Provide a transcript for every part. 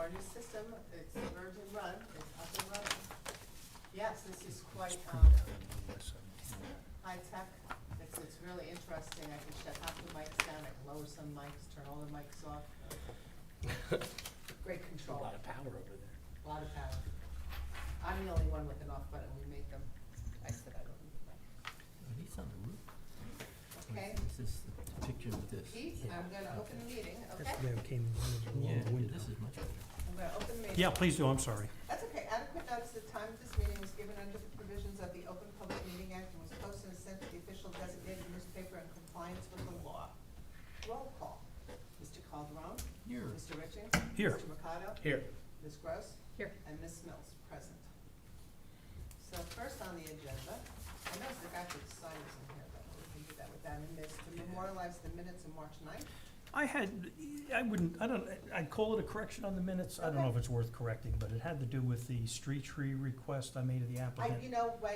our new system, it's a Virgin Run, it's up and running. Yes, this is quite, high tech, it's really interesting, I can shut half the mics down, I can lower some mics, turn all the mics off. Great A control. lot of power over there. A lot of power. I'm the only one with an off button, we made them, I said I don't need them. Are these on the roof? Okay, Is this the picture of this? Pete, I'm gonna open the meeting, okay? Yeah, this is much better. I'm gonna open the meeting. Yeah, please do, I'm sorry. That's okay. Adequate notice of the time of this meeting was given under the provisions of the Open Public Meeting Act and was posted and sent to the official designated newspaper in compliance with the law. Roll call. Mr. Calderon? Here. Mr. Richings? Here. Mr. Mercado? Here. Ms. Gross? Here. And Ms. Mills, present. So first on the agenda, I noticed the guy for the sign is in here, but we can do that with that in this, to memorialize the minutes of March 9th. I'd call it a correction on the minutes. I don't know if it's worth correcting, but it had to do with the street tree request I made of the I applicant.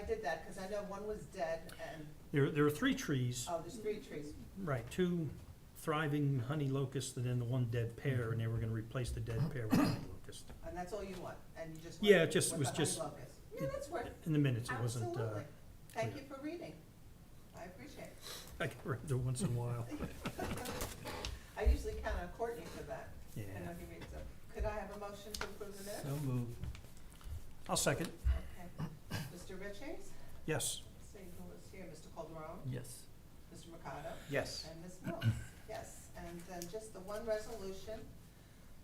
did that, because I know one was dead and, There are 3 trees, oh, there's 3 trees. right, 2 thriving honey locusts and then the 1 dead pear, and they were gonna replace the dead pear with honey locust. And that's all you want, and you just Yeah, want it just with was the honey just- locust. Yeah, that's worth, In the minutes, it wasn't, absolutely. Thank clear. you for reading. I appreciate it. I can read it once in a while. I usually count on Courtney for that. Yeah. I know he reads them. Could I have a motion to approve the minutes? So moved. I'll second. Okay. Mr. Richings? Yes. Let's see who was here. Mr. Calderon? Yes. Mr. Mercado? Yes. And Ms. Mills? Yes. And then just the one resolution.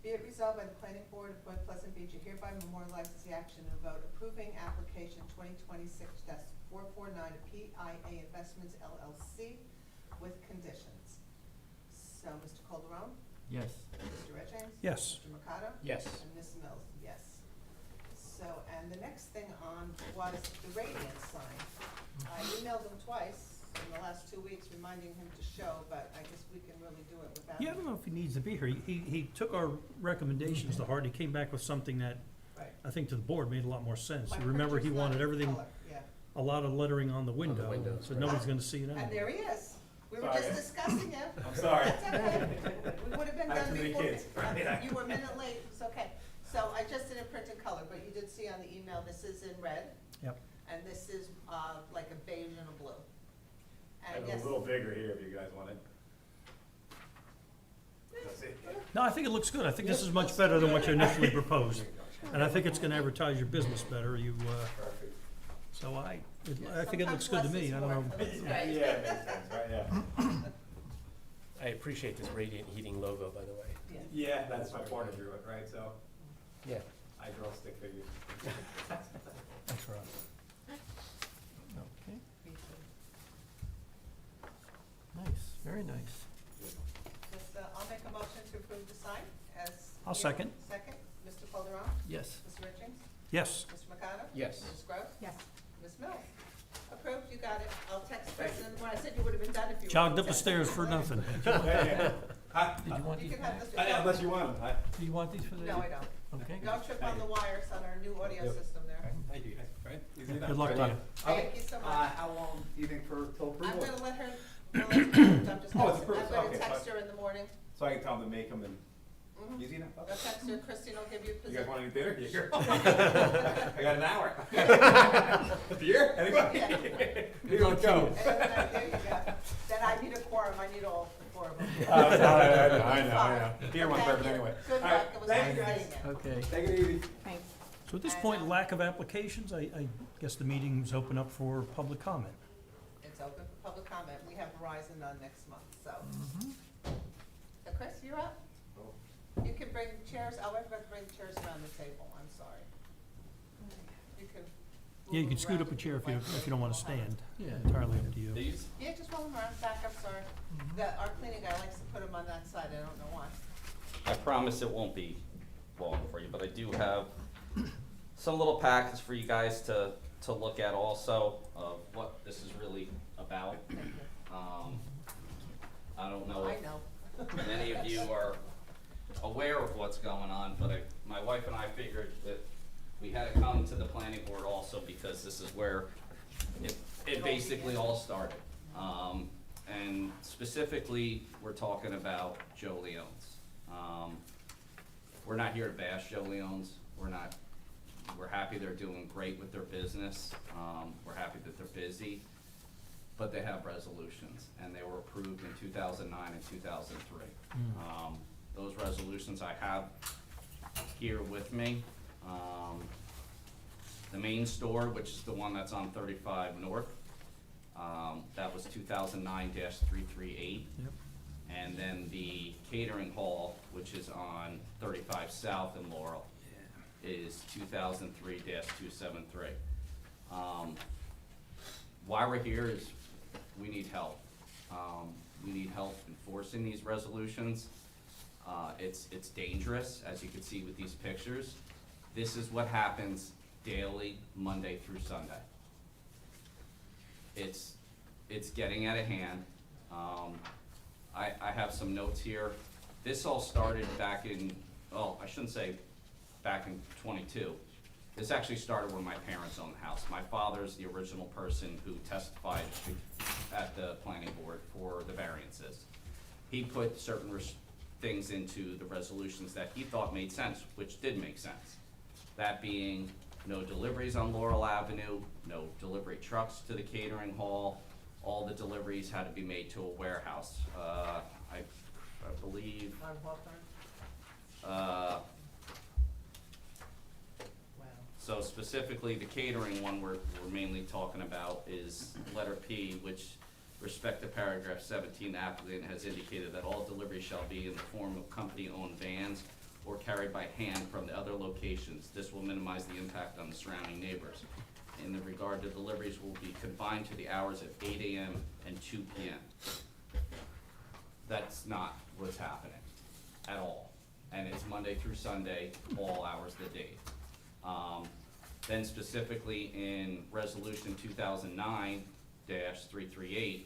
Be it resolved by the Planning Board of Point Pleasant Beach, it hereby memorializes the action and vote approving application 2026-449 of PIA Investments LLC with conditions. So, Mr. Calderon? Yes. Mr. Richings? Yes. Mr. Mercado? Yes. And Ms. Mills, yes. So, and the next thing on was the radiant sign. I emailed him twice in the last 2 weeks reminding him to show, but I guess we can really do it without. Yeah, I don't know if he needs to be here. He took our recommendations to heart. He came back with something that Right. I think to the board made a lot more sense. My You remember, he printer's not wanted in everything, color, yeah. a lot of lettering on the window, windows, so right. nobody's gonna see it And anyway. there he is. We were Sorry. just discussing him. I'm sorry. That's okay. We would have been I have done too many before. kids. You were a minute late, it's okay. So I just didn't print in color, but you did see on the email, this is in red, Yep. and this is, like a beige and a blue. And And yes. a little bigger here if you guys want it. That's it. No, I think it looks good. I think this is much better than what you initially proposed. And I think it's gonna advertise your business better. Perfect. So I think it looks good to me. I don't know. Sometimes less is more. Yeah, It looks it great. makes sense, right, yeah. I appreciate this radiant heating logo, by the way. Yeah. Yeah, that's my partner drew it, right, so Yeah. I draw stick figures. Thanks, Rob. Okay. Me too. Nice, very nice. Just, I'll make a motion to approve the sign as. I'll here. second. Second, Mr. Calderon, Yes. Mr. Richings, Yes. Mr. Mercado? Yes. Ms. Gross? Yes. Ms. Mills? Approved, you got it. I'll text Kristen, when I said you would have been done if you were. Jogged up the stairs for nothing. Yeah. Did you want You these can have back? this. Unless you want them. Do you want these for the? No, I don't. Okay. Don't trip on the wires on our new audio Yep. system there. Thank you guys, right? Easy Yeah, enough. good luck to you. Thank you so much. How long do you think for, till I'm approval? gonna let her, I'm just Oh, gonna, it's approved. I'm gonna Okay, text fine. her in the morning. So I can tell them to make them and, Mhm. easy enough? I'll text her, Christine will give you a You guys position. want any dinner? Yeah, sure. I got an hour. Beer? Anybody? Here we go. And then, there you go. Then I need a quorum, I need all 4 of them. I know. Beer one's Thank perfect you. anyway. Good All right, luck, it was thank you nice guys. seeing you. Okay. Take it easy. Thanks. So at this point, lack of applications, I guess the meeting's open up for public comment. It's open for public comment, we have Verizon on next month, so. Mhm. So Chris, you're up. You can bring chairs, I was about to bring chairs around the table, I'm sorry. You can. Yeah, you move can scoot up a around chair if you don't wanna stand. Yeah. Entirely up to you. Yeah, just roll them around, back up, sorry. Our cleaning guy likes to put them on that side, I don't know why. I promise it won't be long for you, but I do have some little packets for you guys to look at also of what this is really about. Thank you. I don't know I if know. many of you are aware of what's going on, but my wife and I figured that we had to come to the planning board also because this is where it basically all started. And specifically, we're talking about Joe Leone's. we're not here to bash Joe Leone's, we're happy they're doing great with their business, we're happy that they're busy, but they have resolutions, and they were approved in 2009 and 2003. Those resolutions I have here with me. The main store, which is the one that's on 35 North, that was 2009-338. Yep. And then the catering hall, which is on 35 South in Laurel, is 2003-273. Why we're here is we need help. We need help enforcing these resolutions. It's dangerous, as you can see with these pictures. This is what happens daily, Monday through Sunday. It's getting out of hand. I have some notes here. This all started back in, well, I shouldn't say back in 22. This actually started when my parents owned the house. My father's the original person who testified at the planning board for the variances. He put certain things into the resolutions that he thought made sense, which did make sense. That being no deliveries on Laurel Avenue, no delivery trucks to the catering hall, all the deliveries had to be made to a warehouse. I believe, On Hawthorne? uh, Wow. so specifically, the catering one we're mainly talking about is letter P, which respect to paragraph 17, the applicant has indicated that all deliveries shall be in the form of company-owned vans or carried by hand from the other locations. This will minimize the impact on the surrounding neighbors. In the regard to deliveries will be confined to the hours of 8 a.m. and 2 p.m. That's not what's happening at all. And it's Monday through Sunday, all hours of the day. Then specifically in resolution 2009-338,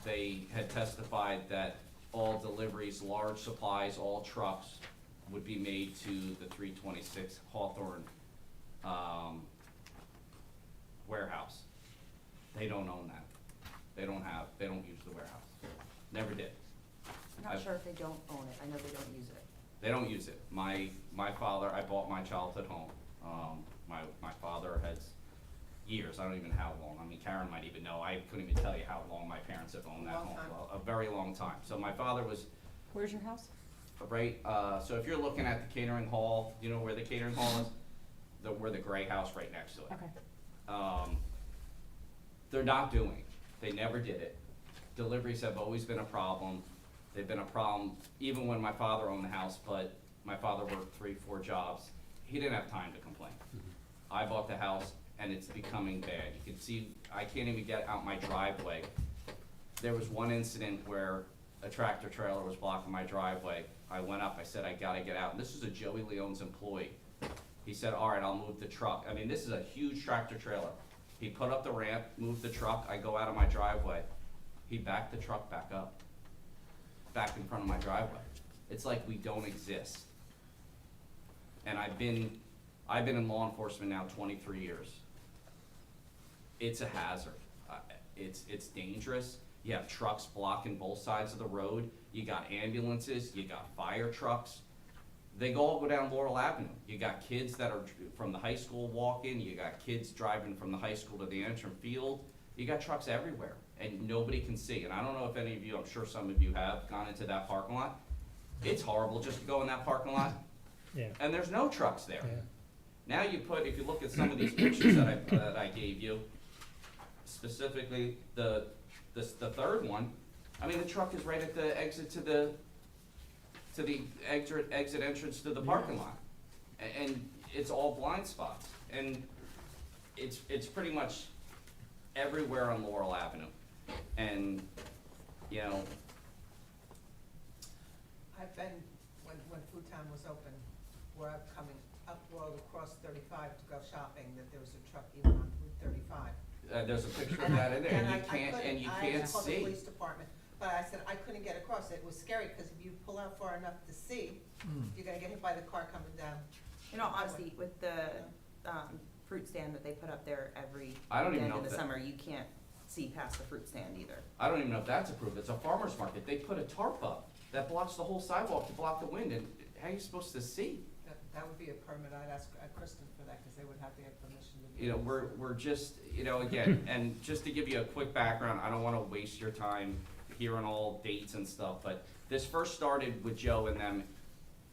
they had testified that all deliveries, large supplies, all trucks would be made to the 326 Hawthorne warehouse. They don't own that. They don't use the warehouse. Never did. I'm not sure if they don't own it, I know they don't use it. They don't use it. My father, I bought my childhood home. My father has years, I don't even know how long. I mean, Karen might even know. I couldn't even tell you how long my parents have owned that Long home. time. Well, a very long time. So my father was Where's your house? right, so if you're looking at the catering hall, you know where the catering hall is? We're the gray house right next to it. Okay. They're not doing it. They never did it. Deliveries have always been a problem. They've been a problem even when my father owned the house, but my father worked 3-4 jobs. He didn't have time to complain. I bought the house and it's becoming bad. You can see, I can't even get out my driveway. There was one incident where a tractor trailer was blocking my driveway. I went up, I said, I gotta get out. And this is a Joey Leone's employee. He said, all right, I'll move the truck. I mean, this is a huge tractor trailer. He put up the ramp, moved the truck, I go out of my driveway. He backed the truck back up, back in front of my driveway. It's like we don't exist. And I've been in law enforcement now 23 years. It's a hazard. It's dangerous. You have trucks blocking both sides of the road. You got ambulances, you got fire trucks. They all go down Laurel Avenue. You got kids that are from the high school walking, you got kids driving from the high school to the entrance field. You got trucks everywhere and nobody can see. And I don't know if any of you, I'm sure some of you have gone into that parking lot. It's horrible just to go in that parking lot Yeah. and there's no trucks there. Yeah. Now if you look at some of these pictures that I gave you, specifically the third one, I mean, the truck is right at the exit to the exit entrance to the parking lot. And it's all blind spots. And it's pretty much everywhere on Laurel Avenue. And, you know, I've been, when Food Town was open, where I'm coming up road across 35 to go shopping, that there was a truck even on Route 35. there's a picture of And that in there, and I you can't I called the see. police department, but I said I couldn't get across. It was scary, because if you pull out far enough to see, you're gonna get hit by the car coming down. In all honesty, with the, fruit stand that they put up there every I don't even weekend know in if the that- summer, you can't see past the fruit stand either. I don't even know if that's approved. It's a farmer's market. They put a tarp up. that blocks the whole sidewalk to block the wind, and how are you supposed to see? That would be a permit, I'd ask Kristen for that, cause they would have to get permission to do You know, this. we're just, you know, again, and just to give you a quick background, I don't wanna waste your time hearing all dates and stuff, but this first started with Joe and them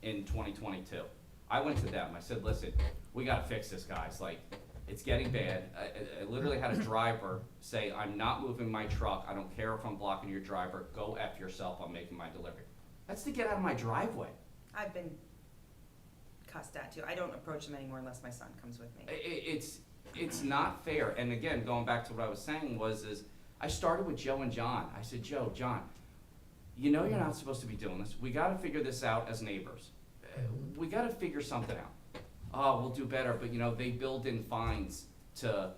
in 2022. I went to them, I said, listen, we gotta fix this, guys, like, it's getting bad. I literally had a driver say, I'm not moving my truck, I don't care if I'm blocking your driver, go F yourself, I'm making my delivery. That's to get out of my driveway. I've been cussed at too. I don't approach them anymore unless my son comes with me. It's not fair, and again, going back to what I was saying is, I started with Joe and John. I said, Joe, John, you know you're not supposed to be doing this, we gotta figure this out as neighbors. We gotta figure something out. Oh, we'll do better, but you know, they build in fines to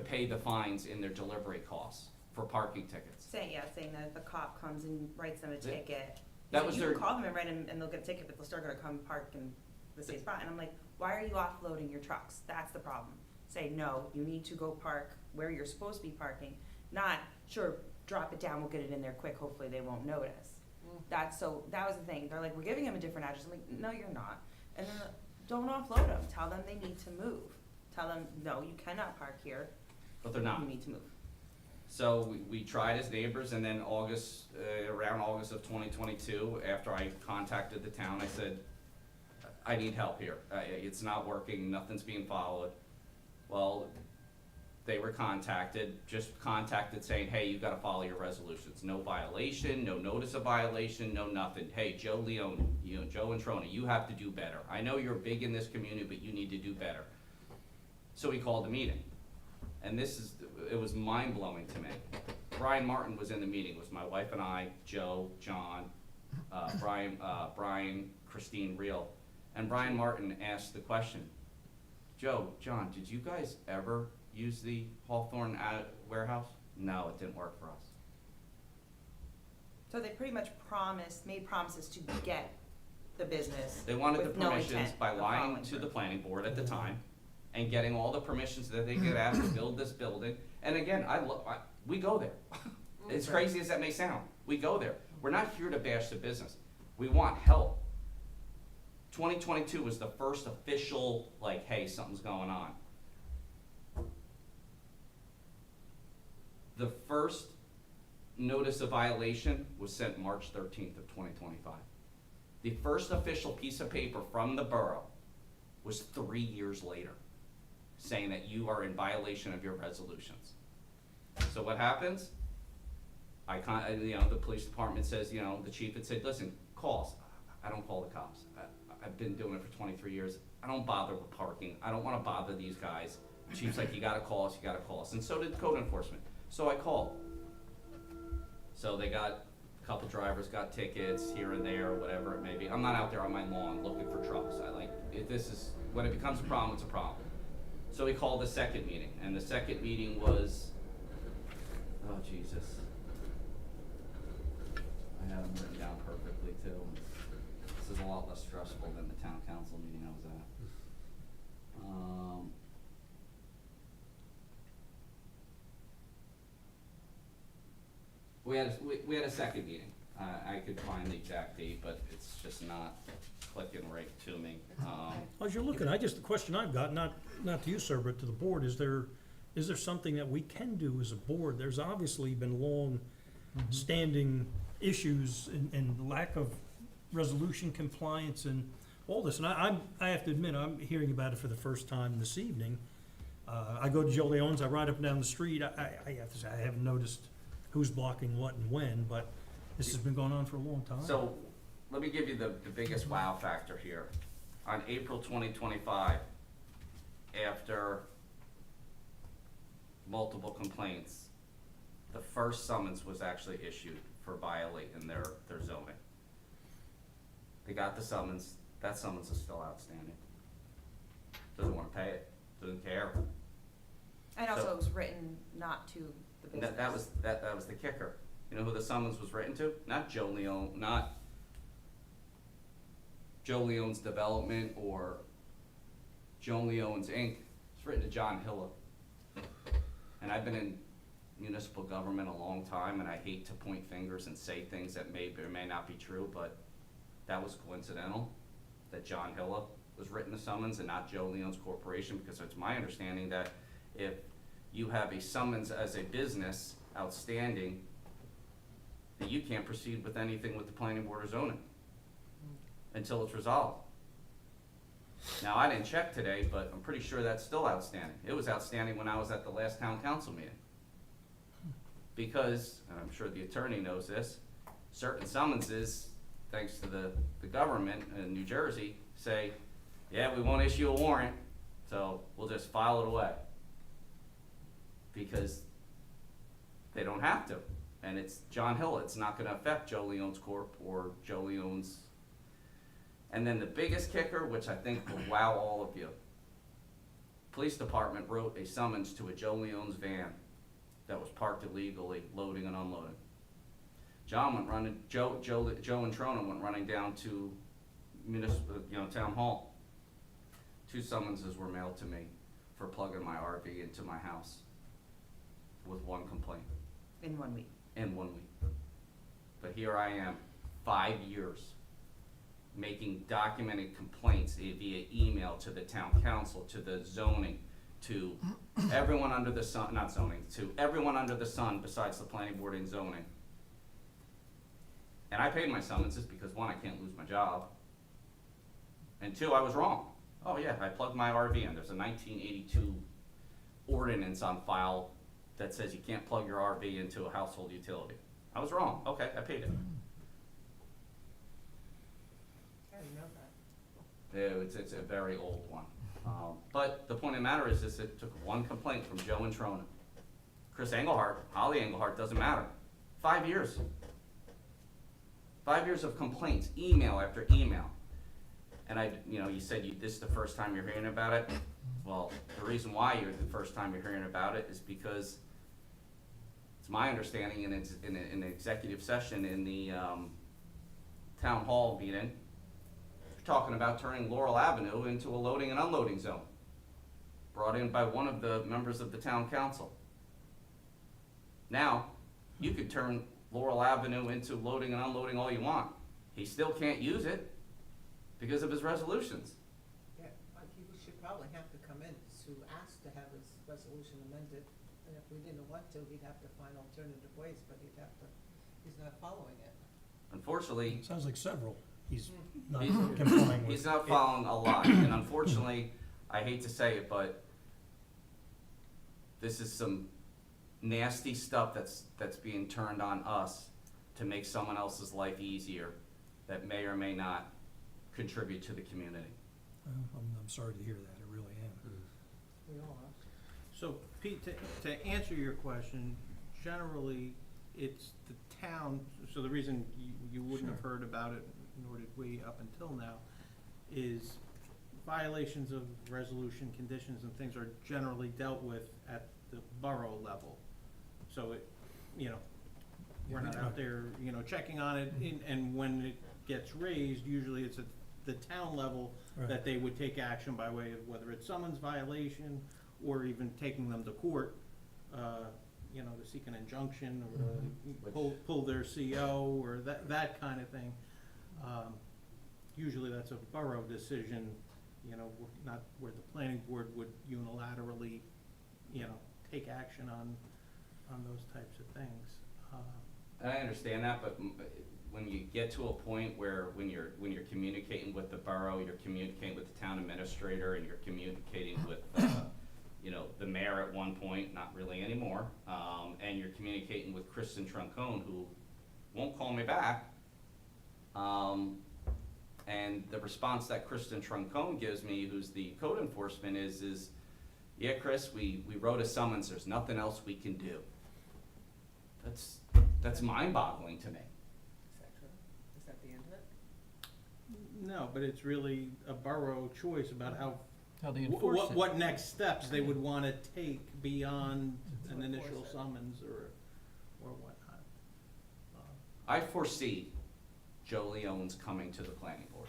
pay the fines in their delivery costs for parking tickets. Saying that the cop comes and writes them a ticket. That So was you their- can call them and write them, and they'll get a ticket, but they're still gonna come park in the same spot. And I'm like, why are you offloading your trucks? That's the problem. Say, no, you need to go park where you're supposed to be parking, not, sure, drop it down, we'll get it in there quick, hopefully they won't notice. That was the thing. They're like, we're giving them a different address. I'm like, no, you're not. And then, don't offload them. Tell them they need to move. Tell them, no, you cannot park here. But they're not. You need to move. So we tried as neighbors, and then around August of 2022, after I contacted the town, I said, I need help here. It's not working, nothing's being followed. Well, they were contacted saying, hey, you gotta follow your resolutions. No violation, no notice of violation, no nothing. Hey, Joe Leone, Joe and Trona, you have to do better. I know you're big in this community, but you need to do better. So we called a meeting. And it was mind-blowing to me. Brian Martin was in the meeting, it was my wife and I, Joe, John, Brian, Christine Real. And Brian Martin asked the question, Joe, John, did you guys ever use the Hawthorne warehouse? No, it didn't work for us. So they pretty much made promises to get the business. They wanted the with no permissions intent by of lying following to through. the planning board at the time and getting all the permissions that they could have to build this building. And again, we go there. As crazy as that may sound, we go there. We're not here to bash the business. We want help. 2022 was the first official, like, hey, something's going on. The first notice of violation was sent March 13th of 2025. The first official piece of paper from the borough was 3 years later, saying that you are in violation of your resolutions. So what happens? The police department says, the chief had said, listen, calls. I don't call the cops. I've been doing it for 23 years. I don't bother with parking. I don't wanna bother these guys. The chief's like, you gotta call us, you gotta call us. And so did code enforcement. So I called. So they got, a couple drivers got tickets here and there, whatever it may be. I'm not out there on my lawn looking for trucks. When it becomes a problem, it's a problem. So we called the second meeting, and the second meeting was, oh Jesus. I have them written down perfectly too. This is a lot less stressful than the town council meeting I was at. We had a second meeting. I could find the exact date, but it's just not clicking right to me. As you're looking, the question I've got, not to you, sir, but to the board, is there something that we can do as a board? There's obviously been long-standing issues and lack of resolution compliance and all this, and I have to admit, I'm hearing about it for the first time this evening. I go to Joe Leone's, I ride up and down the street, I have to say, I haven't noticed who's blocking what and when, but this has been going on for a long time. So, let me give you the biggest wow factor here. On April 2025, after multiple complaints, the first summons was actually issued for violating their zoning. They got the summons, that summons is still outstanding. Doesn't wanna pay it, doesn't care. And also So- it was written not to the And business. that was the kicker. You know who the summons was written to? Not Joe Leone, not Joe Leone's Development or Joe Leone's Inc. It's written to John Hilla. And I've been in municipal government a long time, and I hate to point fingers and say things that may or may not be true, but that was coincidental that John Hilla was written a summons and not Joe Leone's corporation, because it's my understanding that if you have a summons as a business outstanding, that you can't proceed with anything with the planning board or zoning until it's resolved. Now, I didn't check today, but I'm pretty sure that's still outstanding. It was outstanding when I was at the last town council meeting. Because, and I'm sure the attorney knows this, certain summonses, thanks to the government in New Jersey, say, yeah, we won't issue a warrant, so we'll just file it away. Because they don't have to. And it's John Hill, it's not gonna affect Joe Leone's Corp. Or Joe Leone's. And then the biggest kicker, which I think will wow all of you. Police department wrote a summons to a Joe Leone's van that was parked illegally, loading and unloading. John went running, Joe and Trona went running down to municipal, town hall. 2 summonses were mailed to me for plugging my RV into my house with 1 complaint In 1 week. in 1 week. But here I am, 5 years, making documented complaints via email to the town council, to the zoning, to everyone under the sun, not zoning, to everyone under the sun besides the planning board and zoning. And I paid my summonses because 1, I can't lose my job, and 2, I was wrong. Oh yeah, I plugged my RV in. There's a 1982 ordinance on file that says you can't plug your RV into a household utility. I was wrong. Okay, I paid it. I didn't know that. It's a very old one. But the point of the matter is this, it took 1 complaint from Joe and Trona. Chris Engelhardt, Holly Engelhardt, doesn't matter. 5 years. 5 years of complaints, email after email. And you said this is the first time you're hearing about it. Well, the reason why you're the first time you're hearing about it is because it's my understanding, and it's in an executive session in the town hall meeting, talking about turning Laurel Avenue into a loading and unloading zone, brought in by one of the members of the town council. Now, you could turn Laurel Avenue into loading and unloading all you want. He still can't use it because of his resolutions. Yeah, he should probably have to come in to ask to have his resolution amended. And if we didn't want to, he'd have to find alternative ways, but he's not following it. Unfortunately, Sounds like several. He's not He's- complying with. he's not following a lot, and unfortunately, I hate to say it, but this is some nasty stuff that's being turned on us to make someone else's life easier that may or may not contribute to the community. I'm sorry to hear that, I really am. We all are. So Pete, to answer your question, generally, it's the town, so the reason you wouldn't have Sure. heard about it, nor did we up until now, is violations of resolution conditions and things are generally dealt with at the borough level. So it, we're not out there, checking on it, and when it gets raised, usually it's at the town level Right. that they would take action by way of whether it's summons violation or even taking them to court, to seek an injunction or to pull their CO or that kind of thing. Usually that's a borough decision, not where the planning board would unilaterally, take action on those types of things. And I understand that, but when you get to a point where when you're communicating with the borough, you're communicating with the town administrator, and you're communicating with the mayor at one point, not really anymore, and you're communicating with Kristen Troncone, who won't call me back, and the response that Kristen Troncone gives me, who's the code enforcement, is yeah, Chris, we wrote a summons, there's nothing else we can do. That's mind-boggling to me. Is that true? Is that the end of it? No, but it's really a borough choice about how, How they enforce it. what next steps they would wanna take beyond To an enforce initial it. summons or whatnot. I foresee Joe Leone's coming to the planning board.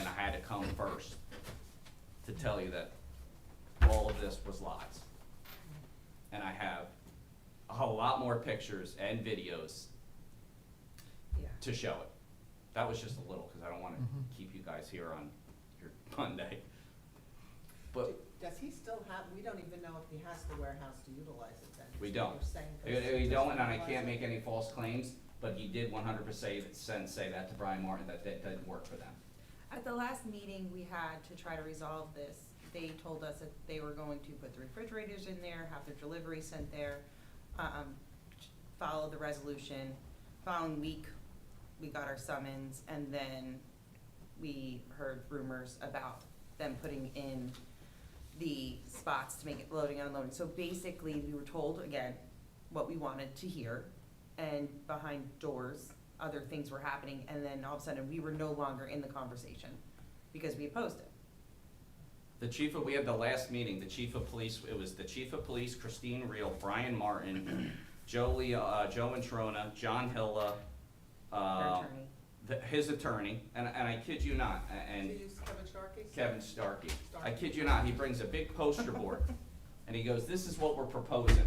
And I had to come first to tell you that all of this was lies. And I have a whole lot more pictures and videos Yeah. to show it. That was just a little, cause I don't wanna keep you guys here on your Monday. But Does he still have, we don't even know if he has the warehouse to utilize it then? we is don't. what you're saying, 'cause We he don't, doesn't and I utilize can't it? make any false claims, but he did 100% say that to Brian Martin, that didn't work for them. At the last meeting we had to try to resolve this, they told us that they were going to put the refrigerators in there, have their delivery sent there, follow the resolution. Following week, we got our summons, and then we heard rumors about them putting in the spots to make it loading and unloading. So basically, we were told, again, what we wanted to hear, and behind doors, other things were happening, and then all of a sudden, we were no longer in the conversation, because we opposed it. We had the last meeting, the chief of police, it was the chief of police, Christine Reel, Brian Martin, Joe Introna, John Hilla, Our attorney. his attorney, and I kid you not, and Do you use Kevin Sharkey? Kevin Starkey. I Starkey. kid you not, he brings a big poster board, and he goes, this is what we're proposing.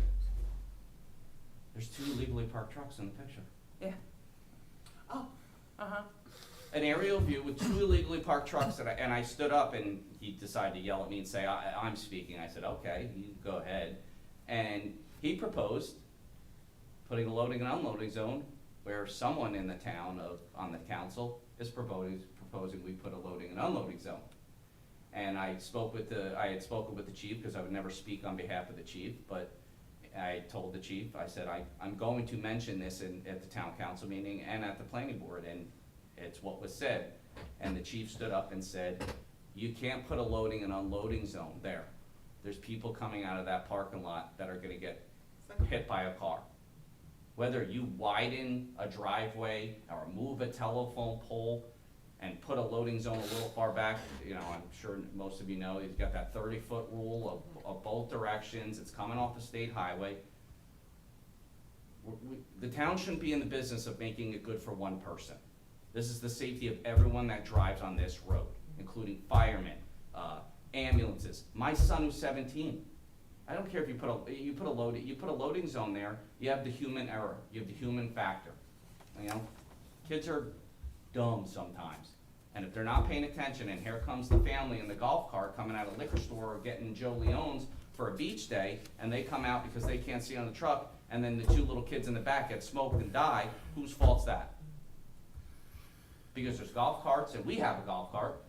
There's 2 illegally parked trucks in the picture. Yeah, Oh, uh-huh. An aerial view with 2 illegally parked trucks, and I stood up, and he decided to yell at me and say, I'm speaking. I said, okay, you go ahead. And he proposed putting a loading and unloading zone where someone in the town on the council is proposing we put a loading and unloading zone. And I had spoken with the chief, because I would never speak on behalf of the chief, but I told the chief, I said, I'm going to mention this at the town council meeting and at the planning board, and it's what was said. And the chief stood up and said, you can't put a loading and unloading zone there. There's people coming out of that parking lot that are gonna get hit by a car. Whether you widen a driveway or move a telephone pole and put a loading zone a little far back, you know, I'm sure most of you know, he's got that 30-foot rule of both directions, it's coming off the state highway. The town shouldn't be in the business of making it good for one person. This is the safety of everyone that drives on this road, including firemen, ambulances. My son who's 17, I don't care if you put a loading zone there, you have the human error, you have the human factor. You know, kids are dumb sometimes. And if they're not paying attention, and here comes the family in the golf cart coming out of the liquor store or getting Joe Leone's for a beach day, and they come out because they can't see on the truck, and then the 2 little kids in the back get smoked and die, whose fault's that? Because there's golf carts, and we have a golf cart,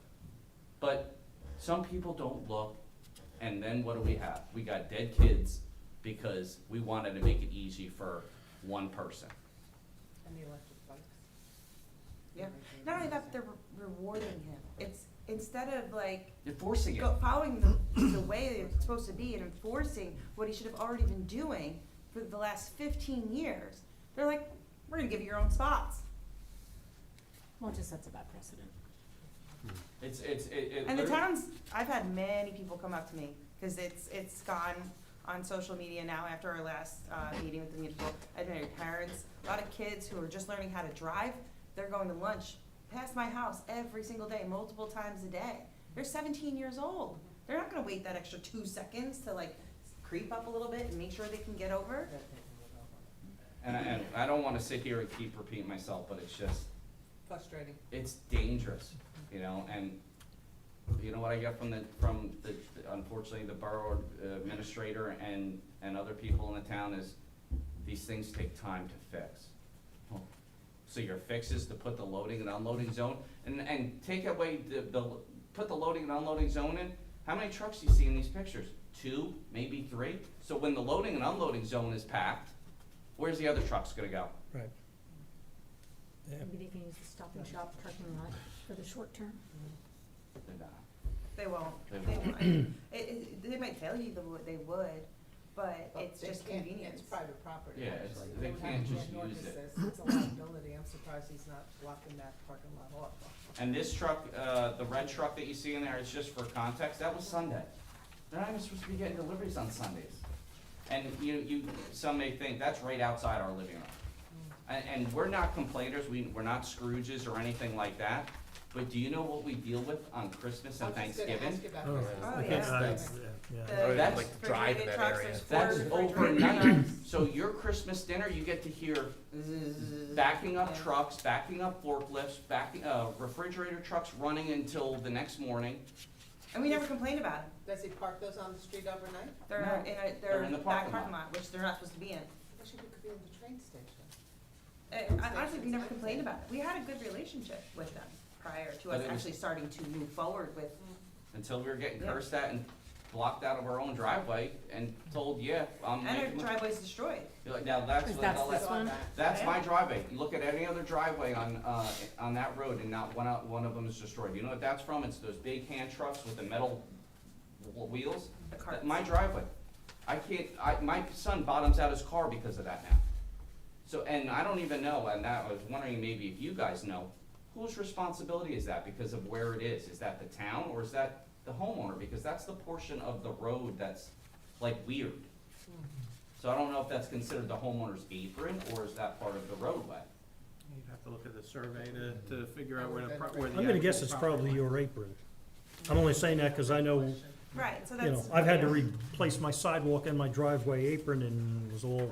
but some people don't look, and then what do we have? We got dead kids because we wanted to make it easy for one person. and the electric bikes. Yeah. Not only that, they're rewarding him. It's, instead of like, You're forcing it. following the way it's supposed to be and enforcing what he should have already been doing for the last 15 years, they're like, we're gonna give you your own spots. Well, it just sets a bad precedent. And the towns, I've had many people come up to me, cause it's gone on social media now after our last, meeting with the municipal. I've had parents, a lot of kids who are just learning how to drive, they're going to lunch past my house every single day, multiple times a day. They're 17 years old. They're not gonna wait that extra 2 seconds to like creep up a little bit and make sure they can get over. And I don't wanna sit here and keep repeating myself, but it's just, Frustrating. it's dangerous, you know, and you know what I get from the unfortunately, the borough administrator and other people in the town is, these things take time to fix. So your fix is to put the loading and unloading zone, and take away put the loading and unloading zone in, how many trucks do you see in these pictures? 2, maybe 3? So when the loading and unloading zone is packed, where's the other trucks gonna go? Right. Yeah. Maybe they can use the Stop and Shop parking lot for the short term. They're not. They won't. They They won't. won't. They might tell you they would, but it's they just can't- convenience. It's private property, Yeah, it's- actually. they would can't have to just be an use it. ordinance. It's a liability. I'm surprised he's not blocking that parking lot off. And this truck, the red truck that you see in there, it's just for context, that was Sunday. They're not even supposed to be getting deliveries on Sundays. And some may think that's right outside our living room. And we're not complainers, we're not Scrooges or anything like that, but do you know what we deal with on Christmas and I was just gonna Thanksgiving? ask you about Oh, Christmas. Oh, okay, yeah. yeah. The That's- like drive in refrigerated that trucks, area. there's four That's refrigerated overnight. trucks. So your Christmas dinner, you get to hear Zzz. backing up Yeah. trucks, backing up forklifts, refrigerator trucks running until the next morning. And we never complained about it. Does he park those on the street overnight? They're No, in a, they're in the back parking parking lot. lot, which they're not supposed to be in. I wish he could be in the train station. Honestly, we never complained about it. We had a good relationship with them prior to But us it was- actually starting to move forward with, Until we were getting Yeah. cursed at and blocked out of our own driveway and told, yeah, I'm and our making. driveway's destroyed. You're like, now that's Is what, that I'll this let- one? that's Yeah. my driveway. You look at any other driveway on that road and not one of them is destroyed. You know what that's from? It's those big hand trucks with the metal wheels. The carts. My driveway. My son bottoms out his car because of that now. So, and I don't even know, and I was wondering maybe if you guys know, whose responsibility is that because of where it is? Is that the town or is that the homeowner? Because that's the portion of the road that's like weird. So I don't know if that's considered the homeowner's apron or is that part of the roadway? You'd have to look at the survey to figure out where the, where the. I'm gonna guess actual it's property probably line- your apron. I'm only saying that because I know, Right, so you know, that's. I've had to replace my sidewalk and my driveway apron and it was all,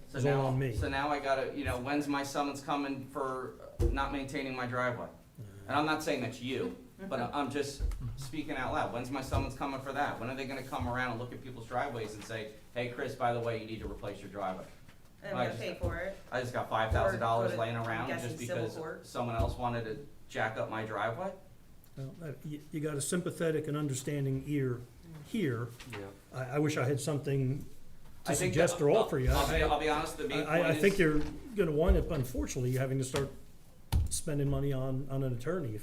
So It's all now, on me. so now I gotta, when's my summons coming for not maintaining my driveway? And I'm not saying that's you, but I'm just speaking out loud. When's my summons coming for that? When are they gonna come around and look at people's driveways and say, hey, Chris, by the way, you need to replace your driveway? And we pay for it. I just got $5,000 Or laying I'm around guessing just civil because court. someone else wanted to jack up my driveway? well, you got a sympathetic and understanding ear here. Yeah. I wish I had something I to think suggest that- or offer you. I'll be honest, the main point I is. think you're gonna wind up, unfortunately, having to start spending money on an attorney.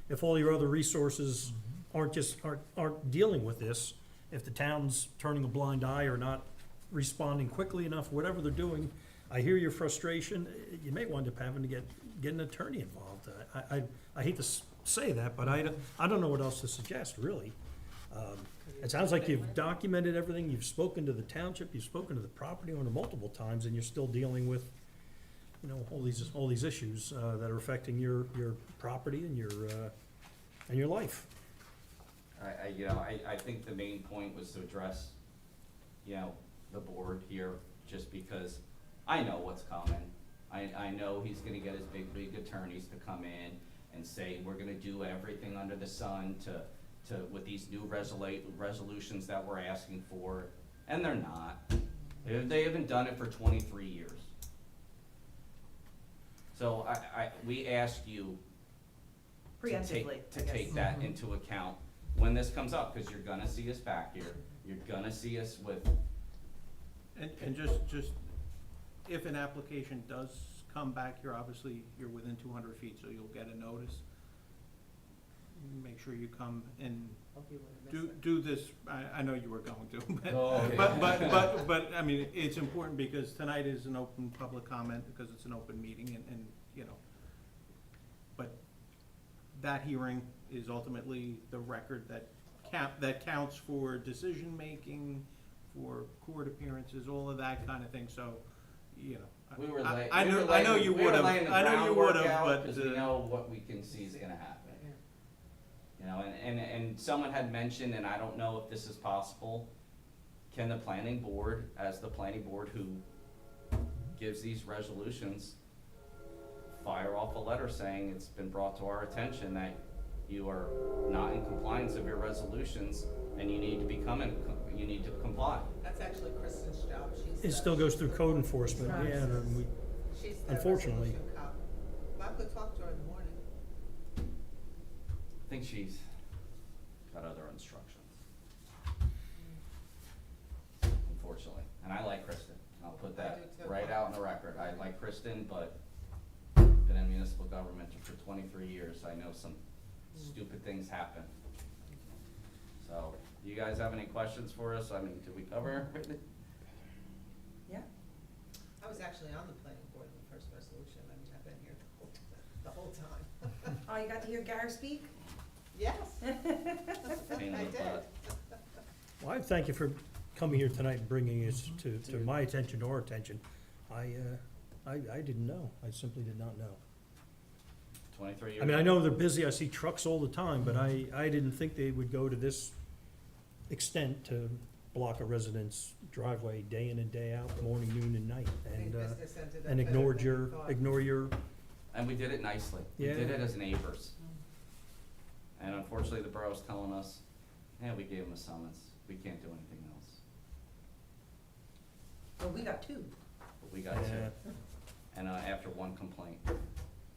If all your other resources aren't dealing with this, if the town's turning a blind eye or not responding quickly enough, whatever they're doing, I hear your frustration, you may wind up having to get an attorney involved. I hate to say that, but I don't know what else to suggest, really. It sounds like you've documented everything, you've spoken to the township, you've spoken to the property owner multiple times, and you're still dealing with, all these issues that are affecting your property and your life. I think the main point was to address, the board here, just because I know what's coming. I know he's gonna get his big league attorneys to come in and say, we're gonna do everything under the sun with these new resolutions that we're asking for, and they're not. They haven't done it for 23 years. So we ask you to Preemptively, take, I to guess. take that into account when this comes up, because you're gonna see us back here. You're gonna see us with, And just, if an application does come back here, obviously, you're within 200 feet, so you'll get a notice. Make sure you come and Hope you wouldn't miss do it. this, I know you were going to, but, Oh, okay. but, I mean, it's important because tonight is an open public comment, because it's an open meeting, and, but that hearing is ultimately the record that counts for decision-making, for court appearances, all of that kind of thing, so, we were I- laying. I we know- were I know laying- you we were would've- laying the I know you groundwork would've, out, but, 'cause we know what we can see is gonna happen. And someone had mentioned, and I don't know if this is possible, can the planning board, as the planning board who gives these resolutions, fire off a letter saying it's been brought to our attention that you are not in compliance of your resolutions and you need to comply. That's actually Kristen's job. It still goes through code enforcement, yeah, and we, She's the unfortunately. resolution cop. Bob could talk to her in the morning. I think she's got other instructions. Unfortunately, and I like Kristen, I'll put I that do too. right out in the record, I like Kristen, but been in municipal government for 23 years, I know some stupid things happen. So, do you guys have any questions for us? I mean, did we cover everything? Yeah. I was actually on the planning board in the first resolution. I mean, I've been here the whole time. Oh, you got to hear Gar speak? Yes. Pain in I the did. butt. well, I thank you for coming here tonight and bringing this to my attention, or attention. I didn't know, I simply did not know. 23 years. I mean, I know they're busy, I see trucks all the time, but I didn't think they would go to this extent to block a resident's driveway day in and day out, morning, noon, and night, I think and, business ended up and better ignored than your, we thought. ignore your, And we did it nicely. We Yeah. did it as neighbors. And unfortunately, the borough's telling us, yeah, we gave them a summons. We can't do anything else. Well, we got two. But we got yeah. two. And after one complaint,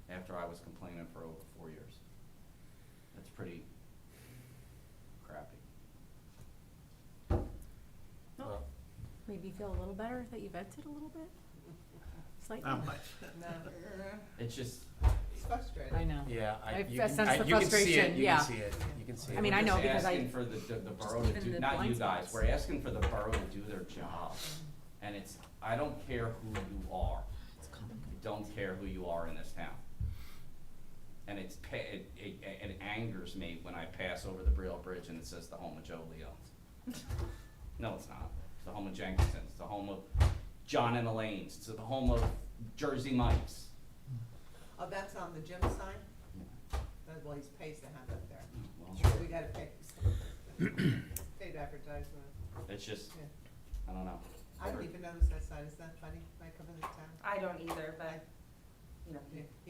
after I was complaining for over 4 years. That's pretty crappy. Well, Maybe feel a little better that you vented a little bit? Slightly? Not much. No, It's just, it's frustrating. I know. yeah, I've you can, sensed the you can see it, frustration, you yeah. can see it, you can see it. I mean, I we're know just because I- asking for the borough to even do, the not you blind guys, spots. we're asking for the borough to do their job. And it's, I don't care who you are. I don't care who you are in this town. And it angers me when I pass over the Regualr Bridge and it says the home of Joe Leon's. No, it's not. It's the home of Jenkinson's, it's the home of John and Elaine's, it's the home of Jersey Mike's. Oh, that's on the gym sign? Well, he's pays to have that there. Well, We gotta pay. Paid advertisement. it's just, Yeah. I don't know. I didn't even notice that sign, isn't that funny, when I come into town? I don't either, but, you know.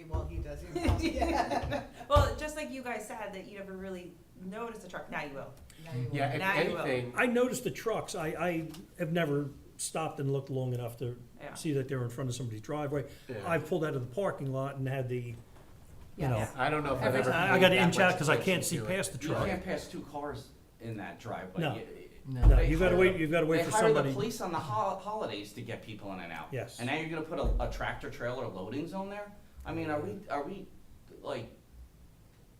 Well, he does, yeah. Well, just like you guys said, that you never really noticed the truck, now you will. Now you Yeah, will. if Now you will. anything, I noticed the trucks, I have never stopped and looked long enough to Yeah. see that they were in front of somebody's driveway. yeah. I've pulled out of the parking lot and had the, you know, Yes. I don't know if I've Every ever. time. I paid gotta that inch out much because I can't attention see to it. past the You truck. can't pass two cars in that driveway. No. You- No, No. They you've gotta hire- wait, you've gotta wait for They hire somebody. the police on the holidays to get people in and out. Yes. And now you're gonna put a tractor trailer loading zone there? I mean, are we, like,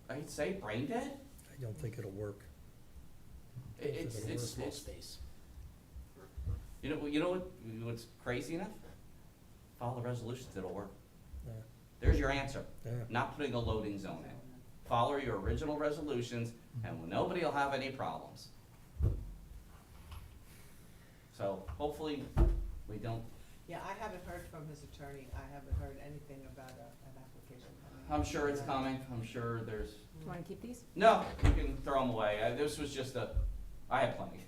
I'd say brain dead? I don't think it'll work. It's, It'll it's, work. Small it's, space. you know what's crazy enough? Follow the resolutions, it'll work. Yeah. There's your answer, Yeah. not putting a loading zone in. Follow your original resolutions, and nobody will have any problems. So hopefully, we don't, Yeah, I haven't heard from his attorney, I haven't heard anything about an application coming. I'm sure it's coming, I'm sure there's, Do you wanna keep these? no, you can throw them away. This was just I had plenty.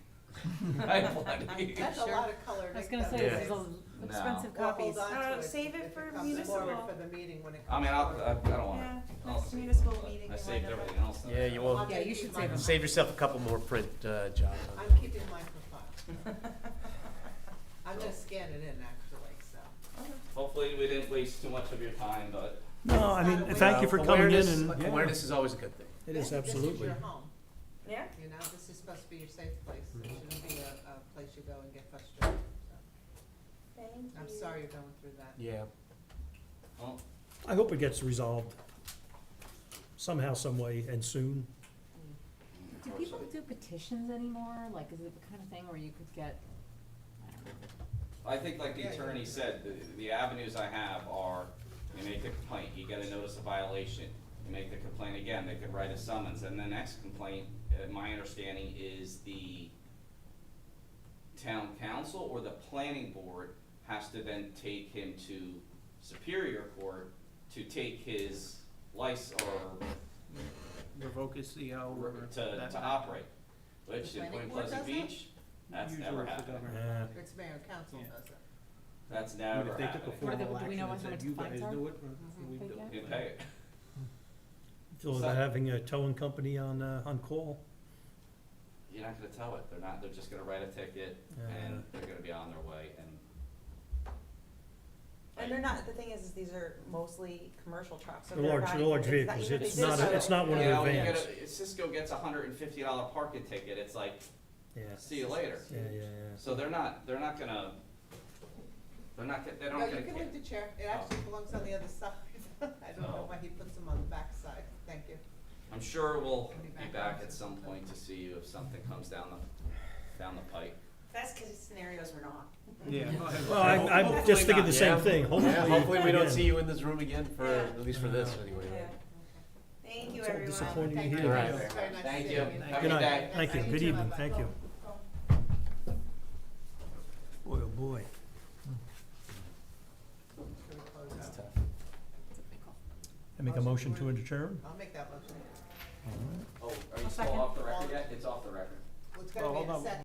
I had plenty. That's a lot of color. I was gonna say, Yeah. this is a expensive copies. Well, hold on to it. Save it if for comes municipal. forward for the meeting when it I comes mean, I forward. don't want Yeah, it. next municipal meeting. I you saved wind up everything else. Yeah, you will. I'm Yeah, gonna you keep should mine. save 'em. Save yourself a couple more print jobs. I'm keeping mine for fun. I'm gonna scan it in actually, so. Hopefully, we didn't waste too much of your time, but No, I mean, It's not a thank you for coming in Awareness- and, yeah, Awareness is always a good thing. it is This absolutely. is your home, Yeah? you know, this is supposed to be your safe place, it shouldn't be a place you go and get frustrated, so. Thank you. I'm sorry you're going through that. Yeah. well, I hope it gets resolved somehow, some way, and soon. Do people do petitions anymore? Like, is it the kind of thing where you could get, I don't know. I think like the attorney said, the avenues I have are, you make the complaint, you get a notice of violation, you make the complaint again, they could write a summons, and the next complaint, my understanding is the town council or the planning board has to then take him to Superior Court to take his license or Revoke his CO or that. to operate, which in planning Point board Pleasant does that? Beach, that's Usually never it's the happened. governor. Yeah. It's mayor and council Yeah. does it. That's I mean, never if they took a happened. What do formal we action know and what said, the you guys fines are? do it, we Take do care? it. You pay it. Feel about having a towing company on call. You're not gonna tow it, they're just gonna write a ticket and they're gonna be on their way and. And they're not, the thing is these are mostly commercial trucks, so They're they're large, not they're large even- vehicles, even- it's even not, so- it's not one of You their know, when you vans. get Cisco gets a $150 parking ticket, it's like, Yeah, see you later. yeah, yeah, So they're not gonna, they don't No, gonna you can care. leave the chair, it actually belongs on the other side. I don't know So- why he puts them on the back side, thank you. I'm sure we'll Be be back back on at some sometime. point to see you if something comes down the pipe. Best case scenarios we're not. Yeah. Well, I'm Hopefully just thinking not. the same Yeah. thing, Yeah, hopefully we don't again. see you in this room again for, Yeah. at least for this anyway. Yeah. Thank you, It's all everyone. disappointing to Thank you. hear. Right. It's very nice to Thank see you. Have a Good good night, day. thank you, Thank good you. evening, Bye-bye. thank you. Boy, oh boy. Should we close It's out? tough. It's a big call. I mean, Make a motion to adjourn? I'll make that motion. Oh, are you I'll still second. off the record yet? It's off the record. Well, it's gonna Well, be in hold a on. second.